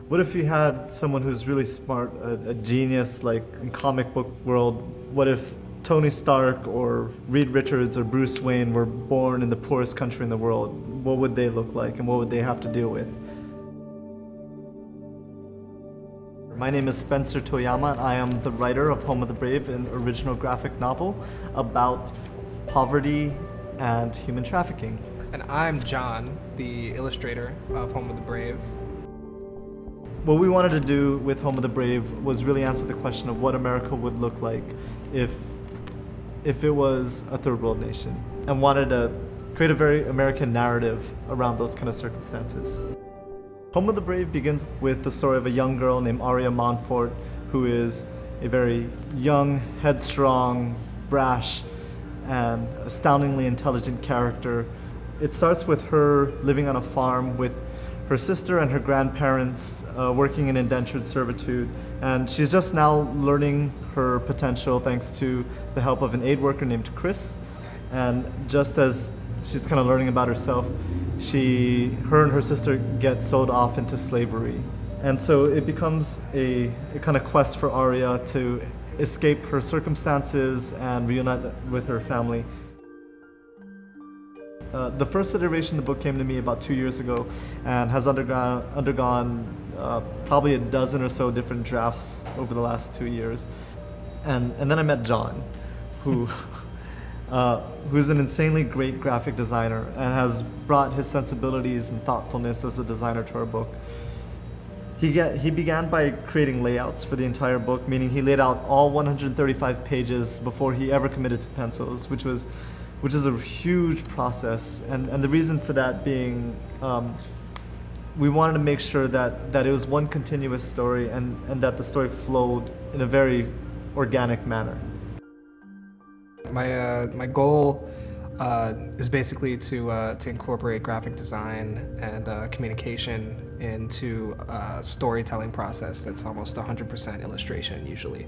What if you had someone who's really smart, a genius like in comic book world? What if Tony Stark or Reed Richards or Bruce Wayne were born in the poorest country in the world? What would they look like and what would they have to deal with? My name is Spencer Toyama and I am the writer of Home of the Brave, an original graphic novel about poverty and human trafficking. And I'm John, the illustrator of Home of the Brave. What we wanted to do with Home of the Brave was really answer the question of what America would look like if it was a third world nation, and wanted to create a very American narrative around those kind of circumstances. Home of the Brave begins with the story of a young girl named Arya Montfort, who is a very young, headstrong, brash, and astoundingly intelligent character. It starts with her living on a farm with her sister and her grandparents, working in indentured servitude, and she's just now learning her potential thanks to the help of an aid worker named Chris. And just as she's kind of learning about herself, her and her sister get sold off into slavery. And so it becomes a kind of quest for Arya to escape her circumstances and reunite with her family. The first iteration of the book came to me about 2 years ago and has undergone probably a dozen or so different drafts over the last 2 years. And then I met John, who's an insanely great graphic designer and has brought his sensibilities and thoughtfulness as a designer to our book. He began by creating layouts for the entire book, meaning he laid out all 135 pages before he ever committed to pencils, which is a huge process. And the reason for that being, we wanted to make sure that it was one continuous story and that the story flowed in a very organic manner. My goal is basically to incorporate graphic design and communication into a storytelling process that's almost 100% illustration usually.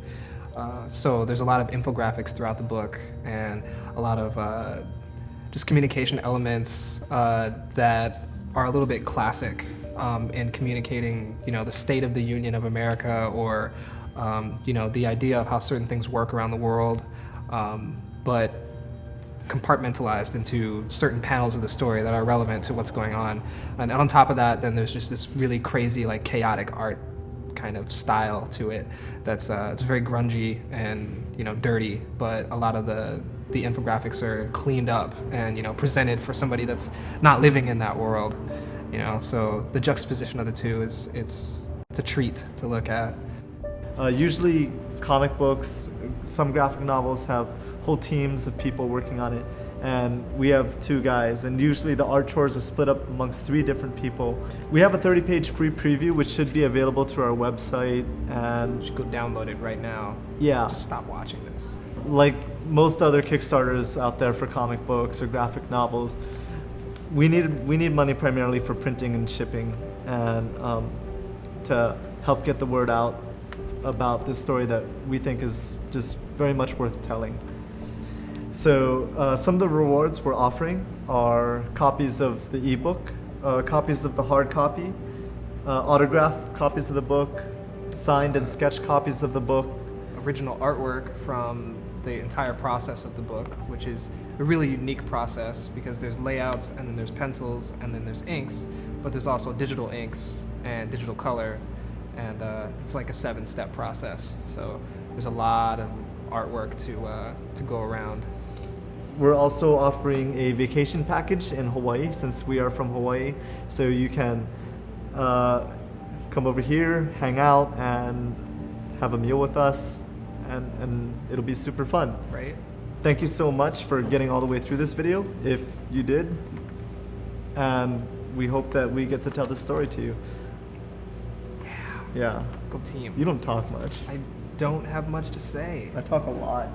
So there's a lot of infographics throughout the book and a lot of just communication elements that are a little bit classic in communicating, the state of the Union of America, or the idea of how certain things work around the world, but compartmentalized into certain panels of the story that are relevant to what's going on. And on top of that, then there's just this really crazy, chaotic art kind of style to it that's it's very grungy and dirty, but a lot of the infographics are cleaned up and presented for somebody that's not living in that world. So the juxtaposition of the two it's a treat to look at. Usually comic books, some graphic novels have whole teams of people working on it, and we have 2 guys, and usually the art chores are split up amongst 3 different people. We have a 30-page free preview which should be available through our website, and you should go download it right now. Yeah. Just stop watching this. Like most other Kickstarters out there for comic books or graphic novels, we need money primarily for printing and shipping, and to help get the word out about this story that we think is just very much worth telling. So some of the rewards we're offering are copies of the ebook, copies of the hard copy, autographed copies of the book, signed and sketched copies of the book, original artwork from the entire process of the book, which is a really unique process because there's layouts and then there's pencils and then there's inks, but there's also digital inks and digital color, and it's like a 7-step process. So there's a lot of artwork to go around. We're also offering a vacation package in Hawaii, since we are from Hawaii, so you can come over here, hang out, and have a meal with us, and it'll be super fun. Right. Thank you so much for getting all the way through this video, if you did, and we hope that we get to tell this story to you. Yeah. Go team. You don't talk much. I don't have much to say. I talk a lot.